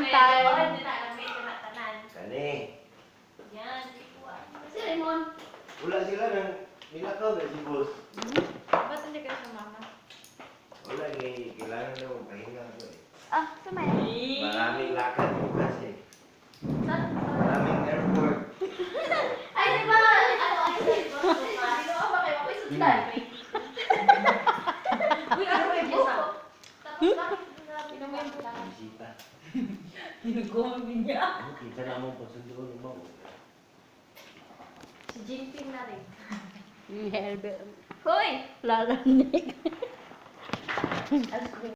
time. Medyo na tanan. Kani. Yan. Si Raymond. Wala sila nang nilakaw na si boss. Ba't hindi kayo sumama? Wala, kailangan daw pahinga ko eh. Ah, sumaya. Maraming lakad bukas eh. Saan? Maraming airport. Ay, di ba? Ano ay sa boss? Sino ka ba kayo? Ako'y sundan. Uy, ano ba yung bisa? Tapos bakit? Sino mo yung bisa? Bisita. Ginagawa niya. Ano, kita naman po sunduin mo. Si Jinping na rin. Helbet. Hoy! Lalanig. Alas ko